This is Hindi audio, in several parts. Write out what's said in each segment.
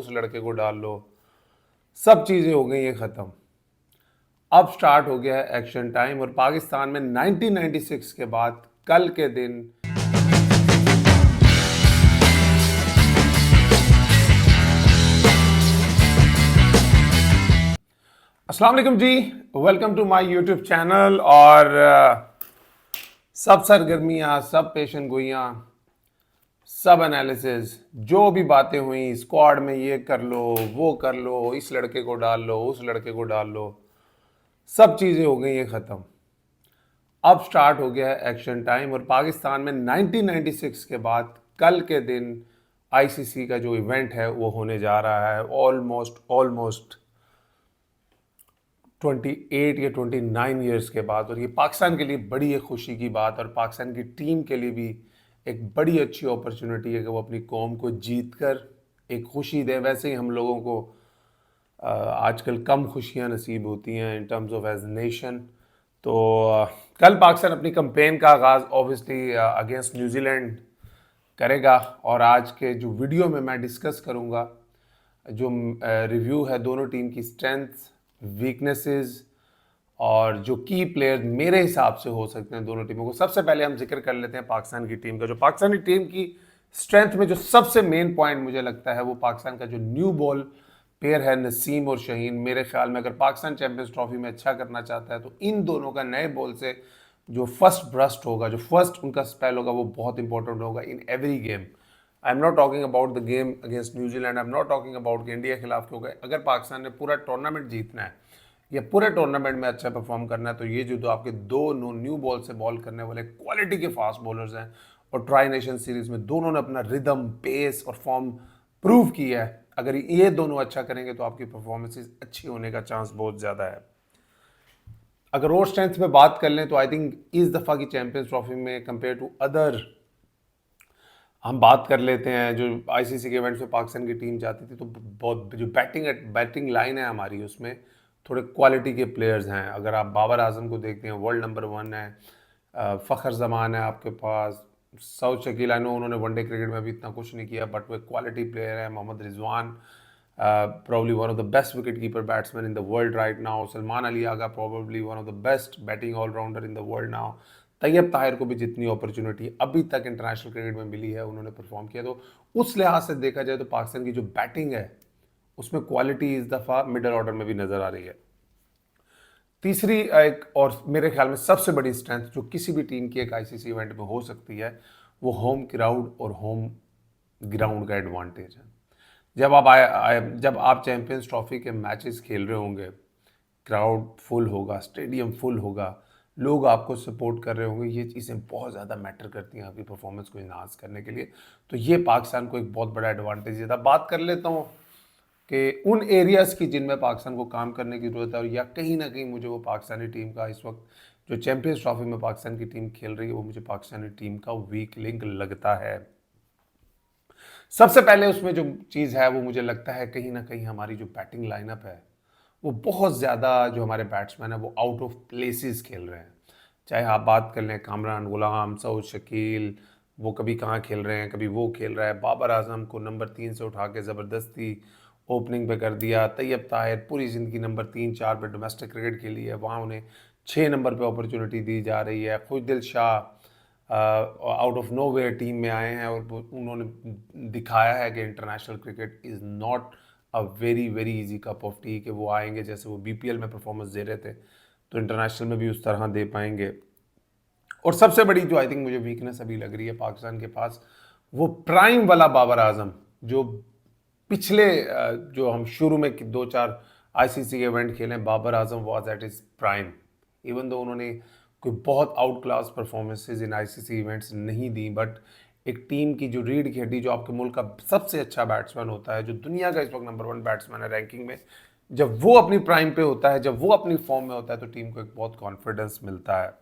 उस लड़के को डाल लो, सब चीज़ें हो गई हैं ख़त्म। अब स्टार्ट हो गया है एक्शन टाइम और पाकिस्तान में 1996 के बाद कल के दिन अस्सलाम वालेकुम जी, welcome to my YouTube channel. और सब सरगर्मियाँ, सब पेशन गोइयाँ, सब एनालिसिस, जो भी बातें हुई स्क्वाड में, ये कर लो, वो कर लो, इस लड़के को डाल लो, उस लड़के को डाल लो, सब चीज़ें हो गई हैं ख़त्म। अब स्टार्ट हो गया है एक्शन टाइम और पाकिस्तान में 1996 के बाद कल के दिन आईसीसी का जो इवेंट है वो होने जा रहा है। ऑलमोस्ट 28 या 29 ईयर्स के बाद। और ये पाकिस्तान के लिए बड़ी एक खुशी की बात और पाकिस्तान की टीम के लिए भी एक बड़ी अच्छी अपॉर्चुनिटी है कि वो अपनी कौम को जीत कर एक खुशी दे। वैसे ही हम लोगों को आजकल कम खुशियां नसीब होती हैं in terms of as nation. तो कल पाकिस्तान अपनी कैंपेन का आगाज़ ऑब्वियसली अगेंस्ट न्यूजीलैंड करेगा। और आज के जो वीडियो में मैं डिस्कस करूंगा, जो रिव्यू है दोनों टीम की स्ट्रेंथ्स, वीकनेसेस और जो की प्लेयर मेरे हिसाब से हो सकते हैं दोनों टीमों को। सबसे पहले हम जिक्र कर लेते हैं पाकिस्तान की टीम का। जो पाकिस्तानी टीम की स्ट्रेंथ में जो सबसे मेन पॉइंट मुझे लगता है वो पाकिस्तान का जो न्यू बॉल पेयर है नसीम और शहीन। मेरे ख्याल में अगर पाकिस्तान चैंपियंस ट्रॉफी में अच्छा करना चाहता है तो इन दोनों का नए बॉल से जो फर्स्ट ब्रस्ट होगा, जो फर्स्ट उनका स्पेल होगा, वो बहुत इंपॉर्टेंट होगा in every game. I am not talking about the game against New Zealand, I am not talking about India के खिलाफ, क्योंकि अगर पाकिस्तान ने पूरा टूर्नामेंट जीतना है या पूरे टूर्नामेंट में अच्छा परफॉर्म करना है तो ये जो आपके दो न्यू बॉल से बॉल करने वाले क्वालिटी के फास्ट बॉलर्स हैं और ट्राई नेशन सीरीज में दोनों ने अपना रिदम, पेस और फॉर्म प्रूव किया है। अगर ये दोनों अच्छा करेंगे तो आपकी परफॉर्मेंसेस अच्छी होने का चांस बहुत ज़्यादा है। अगर और स्ट्रेंथ में बात कर लें तो आई थिंक इस दफ़ा की चैंपियंस ट्रॉफी में कंपेयर टू अदर हम बात कर लेते हैं जो आईसीसी के इवेंट्स में पाकिस्तान की टीम जाती थी तो बहुत जो बैटिंग लाइन है हमारी, उसमें थोड़े क्वालिटी के प्लेयर्स हैं। अगर आप बाबर आजम को देखते हैं, वर्ल्ड नंबर 1 है। फ़खर जमान है आपके पास। सऊद शकील, आई नो उन्होंने वनडे क्रिकेट में भी इतना कुछ नहीं किया बट वो क्वालिटी प्लेयर है। Mohammad Rizwan, probably one of the best wicket-keeper batsmen in the world right now. Salman Ali Agha, probably one of the best batting all-rounder in the world now. Tayyab Tahir को भी जितनी अपॉर्चुनिटी अभी तक इंटरनेशनल क्रिकेट में मिली है उन्होंने परफॉर्म किया। तो उस लिहाज से देखा जाए तो पाकिस्तान की जो बैटिंग है उसमें क्वालिटी इस दफ़ा मिडल ऑर्डर में भी नज़र आ रही है। तीसरी एक और मेरे ख्याल में सबसे बड़ी स्ट्रेंथ जो किसी भी टीम की एक आईसीसी इवेंट में हो सकती है वो होम क्राउड और होम ग्राउंड का एडवांटेज है। जब आप चैंपियंस ट्रॉफी के मैचेस खेल रहे होंगे, क्राउड फुल होगा, स्टेडियम फुल होगा, लोग आपको सपोर्ट कर रहे होंगे, ये चीज़ें बहुत ज़्यादा मैटर करती हैं आपकी परफॉर्मेंस को इन्हांस करने के लिए। तो ये पाकिस्तान को एक बहुत बड़ा एडवांटेज देता। बात कर लेता हूँ कि उन एरियाज़ की जिनमें पाकिस्तान को काम करने की ज़रूरत है और या कहीं ना कहीं मुझे वो पाकिस्तानी टीम का इस वक्त जो चैंपियंस ट्रॉफी में पाकिस्तान की टीम खेल रही है वो मुझे पाकिस्तानी टीम का वीक लिंक लगता है। सबसे पहले उसमें जो चीज़ है वो मुझे लगता है कहीं ना कहीं हमारी जो बैटिंग लाइनअप है वो बहुत ज़्यादा, जो हमारे बैट्समैन है वो आउट ऑफ प्लेसेस खेल रहे हैं। चाहे आप बात कर लें कामरान गुलाम, सऊद शकील, वो कभी कहाँ खेल रहे हैं, कभी वो खेल रहा है। बाबर आजम को नंबर 3 से उठा के ज़बरदस्ती ओपनिंग पे कर दिया। तैयब ताहिर पूरी ज़िंदगी नंबर 3-4 पे डोमेस्टिक क्रिकेट खेली है, वहाँ उन्हें 6 नंबर पे अपॉर्चुनिटी दी जा रही है। Khushdil Shah out of nowhere team में आए हैं और उन्होंने दिखाया है कि international cricket is not a very very easy cup of tea, कि वो आएंगे जैसे वो बीपीएल में परफॉर्मेंस दे रहे थे तो इंटरनेशनल में भी उस तरह दे पाएंगे। और सबसे बड़ी जो आई थिंक मुझे वीकनेस अभी लग रही है पाकिस्तान के पास, वो प्राइम वाला बाबर आजम, जो पिछले जो हम शुरू में 2-4 आईसीसी के इवेंट खेले, Babar Azam was at his prime. Even though उन्होंने कोई बहुत outclass performances in ICC events नहीं दी, बट एक टीम की जो रीढ़ की हड्डी, जो आपके मुल्क का सबसे अच्छा बैट्समैन होता है, जो दुनिया का इस वक्त नंबर 1 बैट्समैन है रैंकिंग में, जब वो अपनी प्राइम पे होता है, जब वो अपनी फॉर्म में होता है तो टीम को एक बहुत कॉन्फिडेंस मिलता है।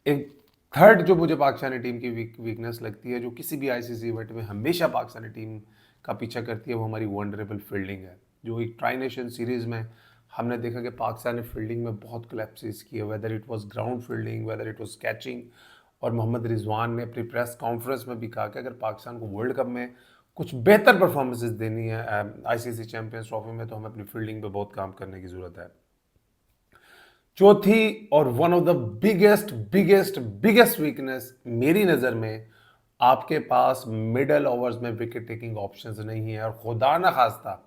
एक थर्ड जो मुझे पाकिस्तानी टीम की वीकनेस लगती है, जो किसी भी आईसीसी इवेंट में हमेशा पाकिस्तानी टीम का पीछा करती है, वो हमारी वनडरेबल फील्डिंग है। जो एक ट्राई नेशन सीरीज़ में हमने देखा कि पाकिस्तान ने फील्डिंग में बहुत कोलैप्सेस किए, whether it was ground fielding, whether it was catching. और मोहम्मद रिजवान ने अपनी प्रेस कॉन्फ्रेंस में भी कहा कि अगर पाकिस्तान को वर्ल्ड कप में कुछ बेहतर परफॉर्मेंसेस देनी है आईसीसी चैंपियंस ट्रॉफी में, तो हमें अपनी फील्डिंग पे बहुत काम करने की ज़रूरत है। चौथी और one of the biggest biggest biggest weakness मेरी नज़र में, आपके पास मिडल ओवर्स में विकेट टेकिंग ऑप्शंस नहीं है। और खुदा ना खास्ता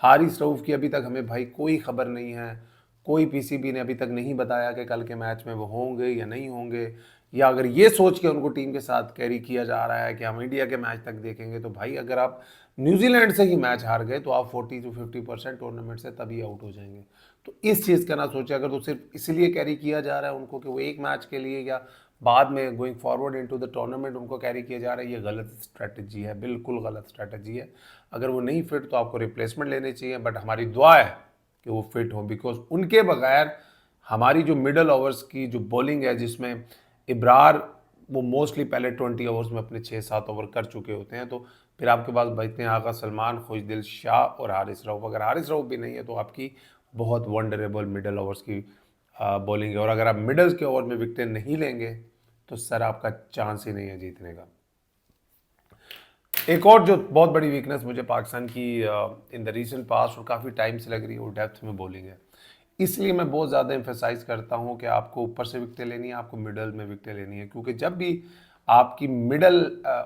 हारिस रऊफ की अभी तक हमें भाई कोई खबर नहीं है, कोई पीसीबी ने अभी तक नहीं बताया कि कल के मैच में वो होंगे या नहीं होंगे, या अगर ये सोच के उनको टीम के साथ कैरी किया जा रहा है कि हम इंडिया के मैच तक देखेंगे, तो भाई अगर आप न्यूजीलैंड से ही मैच हार गए तो आप 40 to 50% टूर्नामेंट से तभी आउट हो जाएंगे। तो इस चीज़ का ना सोचे, अगर तो सिर्फ इसलिए कैरी किया जा रहा है उनको कि वो एक मैच के लिए या बाद में going forward into the tournament उनको कैरी किया जा रहा है, ये गलत स्ट्रैटेजी है, बिल्कुल गलत स्ट्रैटेजी है। अगर वो नहीं फिट तो आपको रिप्लेसमेंट लेने चाहिए, बट हमारी दुआ है कि वो फिट हो, बिकॉज उनके बगैर हमारी जो मिडल ओवर्स की जो बॉलिंग है, जिसमें इब्रार वो मोस्टली पहले 20 ओवर्स में अपने 6-7 ओवर कर चुके होते हैं, तो फिर आपके पास बचते हैं आगा सलमान, खुशदिल शाह और हारिस रऊफ। अगर हारिस रऊफ भी नहीं है तो आपकी बहुत वंडरेबल मिडल ओवर्स की बॉलिंग है। और अगर आप मिडल के ओवर में विकेट नहीं लेंगे तो सर आपका चांस ही नहीं है जीतने का। एक और जो बहुत बड़ी वीकनेस मुझे पाकिस्तान की इन द रीसेंट पास्ट और काफ़ी टाइम से लग रही है, वो डेप्थ में बॉलिंग है। इसलिए मैं बहुत ज़्यादा एम्फेसाइज करता हूँ कि आपको ऊपर से विकेटें लेनी है, आपको मिडल में विकेटें लेनी है, क्योंकि जब भी आपकी मिडल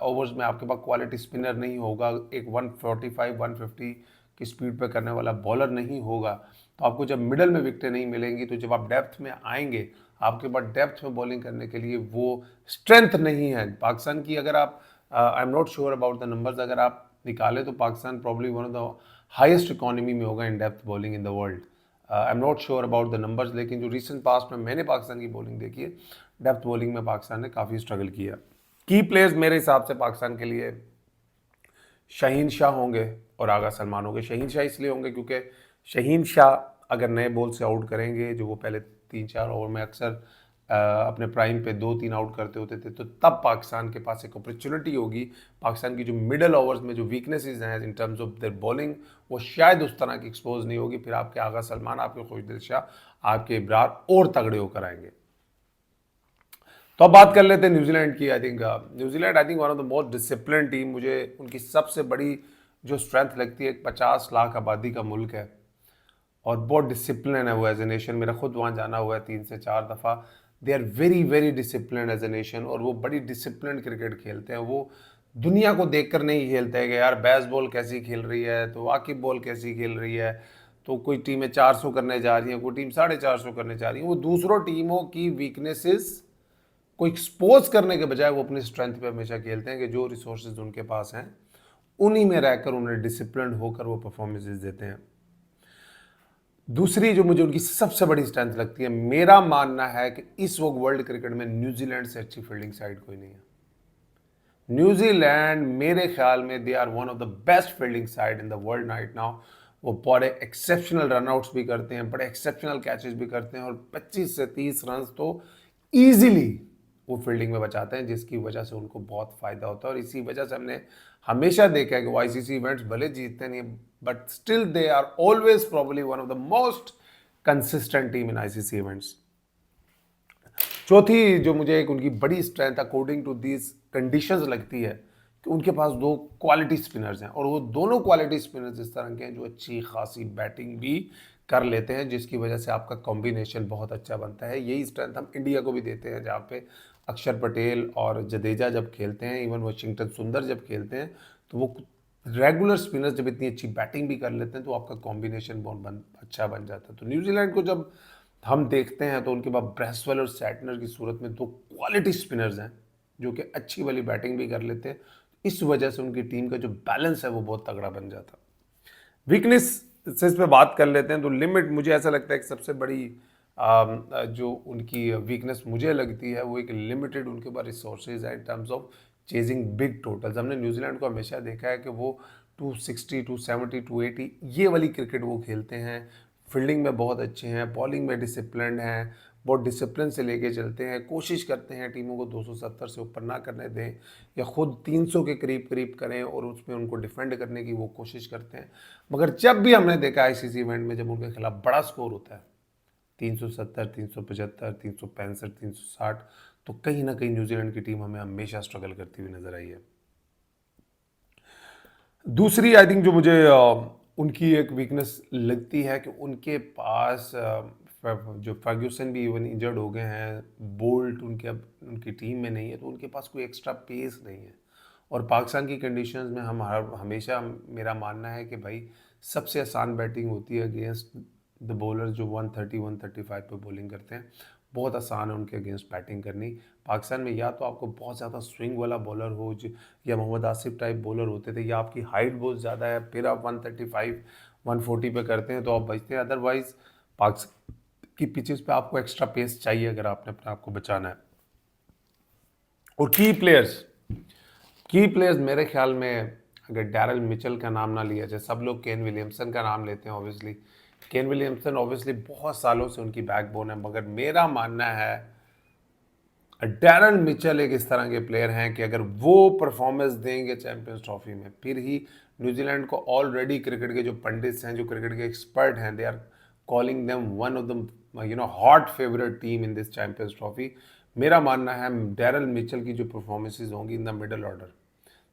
ओवर्स में आपके पास क्वालिटी स्पिनर नहीं होगा, एक 145-150 की स्पीड पे करने वाला बॉलर नहीं होगा, तो आपको जब मिडल में विकेटें नहीं मिलेंगी, तो जब आप डेप्थ में आएंगे आपके पास डेप्थ में बॉलिंग करने के लिए वो स्ट्रेंथ नहीं है पाकिस्तान की। अगर आप I am not sure about the numbers, अगर आप निकालें तो Pakistan probably one of the highest economy में होगा in depth bowling in the world. I am not sure about the numbers, लेकिन जो रिसेंट पास्ट में मैंने पाकिस्तान की बॉलिंग देखी है, डेप्थ बॉलिंग में पाकिस्तान ने काफ़ी स्ट्रगल किया। की प्लेयर्स मेरे हिसाब से पाकिस्तान के लिए शाहीन शाह होंगे और आगा सलमान होंगे। शाहीन शाह इसलिए होंगे क्योंकि शाहीन शाह अगर नए बॉल से आउट करेंगे, जो वो पहले 3-4 ओवर में अक्सर अपने प्राइम पे 2-3 आउट करते होते थे, तो तब पाकिस्तान के पास एक अपॉर्चुनिटी होगी। पाकिस्तान की जो मिडल ओवर्स में जो वीकनेसेस हैं in terms of their bowling, वो शायद उस तरह की एक्सपोज नहीं होगी। फिर आपके आगा सलमान, आपके खुशदिल शाह, आपके इब्रार और तगड़े होकर आएंगे। तो अब बात कर लेते हैं न्यूजीलैंड की। New Zealand I think one of the most discipline team. मुझे उनकी सबसे बड़ी जो स्ट्रेंथ लगती है, 50 लाख आबादी का मुल्क है और बहुत डिसिप्लिन है वो एज ए नेशन। मेरा खुद वहाँ जाना हुआ है 3 से 4 दफ़ा। They are very very discipline as a nation, और वो बड़ी डिसिप्लिन क्रिकेट खेलते हैं। वो दुनिया को देखकर नहीं खेलते हैं कि यार बैस बॉल कैसी खेल रही है, तो वाकिब बॉल कैसी खेल रही है, तो कोई टीमें 400 करने जा रही हैं, कोई टीम 450 करने जा रही है। वो दूसरों टीमों की वीकनेसेस को एक्सपोज करने के बजाय वो अपनी स्ट्रेंथ पे हमेशा खेलते हैं कि जो रिसोर्सेज उनके पास हैं उन्हीं में रहकर उन्हें डिसिप्लिन होकर वो परफॉर्मेंसेज देते हैं। दूसरी जो मुझे उनकी सबसे बड़ी स्ट्रेंथ लगती है, मेरा मानना है कि इस वक्त वर्ल्ड क्रिकेट में न्यूजीलैंड से अच्छी फील्डिंग साइड कोई नहीं है। न्यूजीलैंड मेरे ख्याल में they are one of the best fielding side in the world right now. वो बड़े एक्सेप्शनल रनआउट्स भी करते हैं, बड़े एक्सेप्शनल कैचेस भी करते हैं, और 25 से 30 रन तो ईजिली वो फील्डिंग में बचाते हैं, जिसकी वजह से उनको बहुत फायदा होता है। और इसी वजह से हमने हमेशा देखा है कि वो आईसीसी इवेंट्स भले जीतते नहीं, but still they are always probably one of the most consistent team in ICC events. चौथी जो मुझे एक उनकी बड़ी strength according to these conditions लगती है कि उनके पास दो क्वालिटी स्पिनर्स हैं, और वो दोनों क्वालिटी स्पिनर्स इस तरह के हैं जो अच्छी खासी बैटिंग भी कर लेते हैं, जिसकी वजह से आपका कॉम्बिनेशन बहुत अच्छा बनता है। यही स्ट्रेंथ हम इंडिया को भी देते हैं, जहाँ पे अक्षर पटेल और जडेजा जब खेलते हैं, इवन वाशिंगटन सुंदर जब खेलते हैं, तो वो रेगुलर स्पिनर्स जब इतनी अच्छी बैटिंग भी कर लेते हैं तो आपका कॉम्बिनेशन बहुत अच्छा बन जाता है। तो न्यूजीलैंड को जब हम देखते हैं तो उनके पास ब्रेसवेल और सैटनर की सूरत में दो क्वालिटी स्पिनर्स हैं जो कि अच्छी वाली बैटिंग भी कर लेते हैं। इस वजह से उनकी टीम का जो बैलेंस है वो बहुत तगड़ा बन जाता है। वीकनेस से इस पर बात कर लेते हैं, तो लिमिट मुझे ऐसा लगता है कि सबसे बड़ी जो उनकी वीकनेस मुझे लगती है वो एक लिमिटेड उनके पास रिसोर्सेज है इन terms of chasing big totals. हमने न्यूजीलैंड को हमेशा देखा है कि वो 260, 270, 280 ये वाली क्रिकेट वो खेलते हैं। फील्डिंग में बहुत अच्छे हैं, बॉलिंग में डिसिप्लिन हैं, बहुत डिसिप्लिन से लेके चलते हैं, कोशिश करते हैं टीमों को 270 से ऊपर ना करने दें या खुद 300 के करीब करीब करें, और उसमें उनको डिफेंड करने की वो कोशिश करते हैं। मगर जब भी हमने देखा आईसीसी इवेंट में, जब उनके खिलाफ बड़ा स्कोर होता है 370, 375, 365, 360, तो कहीं ना कहीं न्यूजीलैंड की टीम हमें हमेशा स्ट्रगल करती हुई नजर आई है। दूसरी आई थिंक जो मुझे उनकी एक वीकनेस लगती है कि उनके पास जो फर्ग्यूसन भी इवन इंजर्ड हो गए हैं, बोल्ट उनके अब उनकी टीम में नहीं है, तो उनके पास कोई एक्स्ट्रा पेस नहीं है। और पाकिस्तान की कंडीशंस में हम हमेशा मेरा मानना है कि भाई सबसे आसान बैटिंग होती है अगेंस्ट द बॉलर जो 130 135 पे बॉलिंग करते हैं। बहुत आसान है उनके अगेंस्ट बैटिंग करनी। पाकिस्तान में या तो आपको बहुत ज़्यादा स्विंग वाला बॉलर हो या मोहम्मद आसिफ टाइप बॉलर होते थे, या आपकी हाइट बहुत ज़्यादा है फिर आप 135 140 पे करते हैं तो आप बचते हैं। अदरवाइज पाकिस्तान की पिचेस पे आपको एक्स्ट्रा पेस चाहिए अगर आपने अपने आप को बचाना है। और की प्लेयर्स मेरे ख्याल में अगर डैरल मिचेल का नाम ना लिया जाए, सब लोग केन विलियमसन का नाम लेते हैं ऑब्वियसली। केन विलियमसन ऑब्वियसली बहुत सालों से उनकी बैकबोन है, मगर मेरा मानना है डैरल मिचेल एक इस तरह के प्लेयर हैं कि अगर वो परफॉर्मेंस देंगे चैंपियंस ट्रॉफी में, फिर ही न्यूजीलैंड को ऑलरेडी क्रिकेट के जो पंडित्स हैं, जो क्रिकेट के एक्सपर्ट हैं, they are calling them one of the hot favourite team in this Champions Trophy. मेरा मानना है डैरल मिचेल की जो परफॉर्मेंसेज होंगी इन द मिडल ऑर्डर।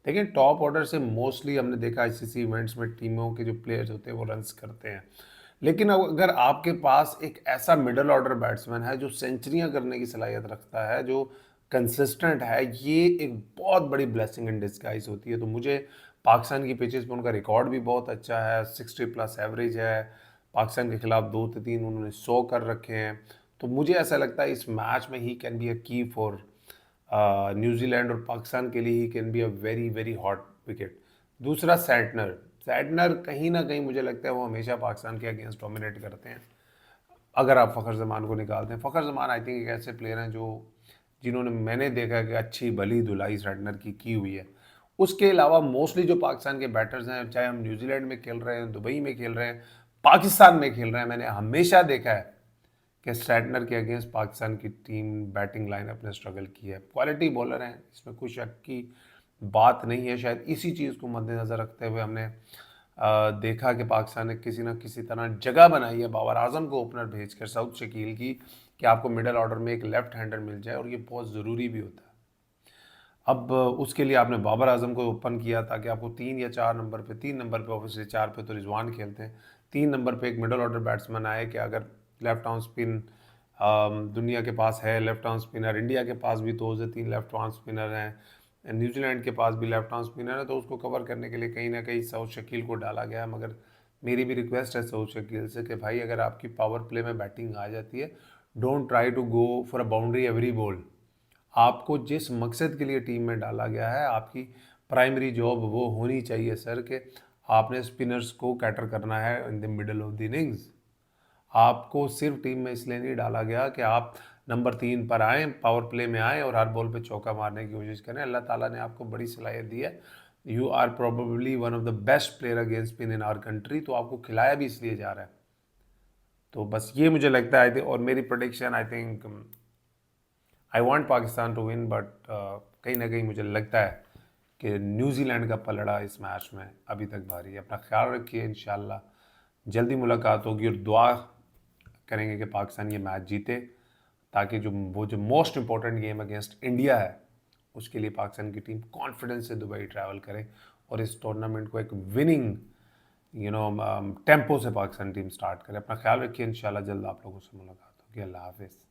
देखिए टॉप ऑर्डर से मोस्टली हमने देखा आईसीसी इवेंट्स में टीमों के जो प्लेयर्स होते हैं वो रन्स करते हैं, लेकिन अगर आपके पास एक ऐसा मिडल ऑर्डर बैट्समैन है जो सेंचुरियां करने की सलाहियत रखता है, जो कंसिस्टेंट है, ये एक बहुत बड़ी ब्लेसिंग इन डिस्गाइज होती है। तो मुझे पाकिस्तान की पिचेस पे उनका रिकॉर्ड भी बहुत अच्छा है, 60+ एवरेज है, पाकिस्तान के खिलाफ 2 3 उन्होंने 100 कर रखे हैं। तो मुझे ऐसा लगता है इस मैच में ही कैन बी अ की फॉर न्यूजीलैंड, और पाकिस्तान के लिए he can be a very very hot wicket. दूसरा सैंटनर, सैंटनर कहीं ना कहीं मुझे लगता है वो हमेशा पाकिस्तान के अगेंस्ट डोमिनेट करते हैं। अगर आप फ़खर ज़मान को निकालते हैं, फ़खर ज़मान आई थिंक एक ऐसे प्लेयर हैं जो जिन्होंने मैंने देखा कि अच्छी भली धुलाई सैंटनर की हुई है। उसके अलावा मोस्टली जो पाकिस्तान के बैटर्स हैं, चाहे हम न्यूजीलैंड में खेल रहे हैं, दुबई में खेल रहे हैं, पाकिस्तान में खेल रहे हैं, मैंने हमेशा देखा है कि स्ट्रैटनर के अगेंस्ट पाकिस्तान की टीम बैटिंग लाइनअप ने स्ट्रगल की है। क्वालिटी बॉलर हैं, इसमें कोई शक की बात नहीं है। शायद इसी चीज़ को मद्देनज़र रखते हुए हमने देखा कि पाकिस्तान ने किसी न किसी तरह जगह बनाई है बाबर आजम को ओपनर भेजकर साउथ शकील की, कि आपको मिडल ऑर्डर में एक लेफ्ट हैंडर मिल जाए, और ये बहुत ज़रूरी भी होता है। अब उसके लिए आपने बाबर आजम को ओपन किया ताकि आपको 3 या 4 नंबर पे, 3 नंबर पे ऑब्वियसली, 4 पे तो रिजवान खेलते हैं, 3 नंबर पे एक मिडल ऑर्डर बैट्समैन आए कि अगर लेफ्ट आर्म स्पिन दुनिया के पास है, लेफ्ट आर्म स्पिनर इंडिया के पास भी 2 से 3 लेफ्ट आर्म स्पिनर हैं, न्यूजीलैंड के पास भी लेफ्ट आर्म स्पिनर है, तो उसको कवर करने के लिए कहीं ना कहीं साउथ शकील को डाला गया। मगर मेरी भी रिक्वेस्ट है साउथ शकील से कि भाई अगर आपकी पावर प्ले में बैटिंग आ जाती है, don't try to go for a boundary every ball. आपको जिस मकसद के लिए टीम में डाला गया है, आपकी प्राइमरी जॉब वो होनी चाहिए सर, कि आपने स्पिनर्स को कैटर करना है इन the middle of the innings. आपको सिर्फ टीम में इसलिए नहीं डाला गया कि आप नंबर 3 पर आएँ, पावर प्ले में आएँ और हर बॉल पे चौका मारने की कोशिश करें। अल्लाह ताला ने आपको बड़ी सलाहियत दी है। You are probably one of the best player against spin in our country, तो आपको खिलाया भी इसलिए जा रहा है। तो बस ये मुझे लगता है, और मेरी prediction I think I want Pakistan to win, but कहीं ना कहीं मुझे लगता है कि न्यूजीलैंड का पलड़ा इस मैच में अभी तक भारी है। अपना ख्याल रखिए, इंशाल्लाह जल्दी मुलाकात होगी, और दुआ करेंगे कि पाकिस्तान ये मैच जीते, ताकि जो most important game against India है उसके लिए पाकिस्तान की टीम कॉन्फिडेंस से दुबई ट्रैवल करे, और इस टूर्नामेंट को एक विनिंग टेम्पो से पाकिस्तान टीम स्टार्ट करे। अपना ख्याल रखिए, इंशाल्लाह जल्द आप लोगों से मुलाकात होगी। अल्लाह हाफिज़।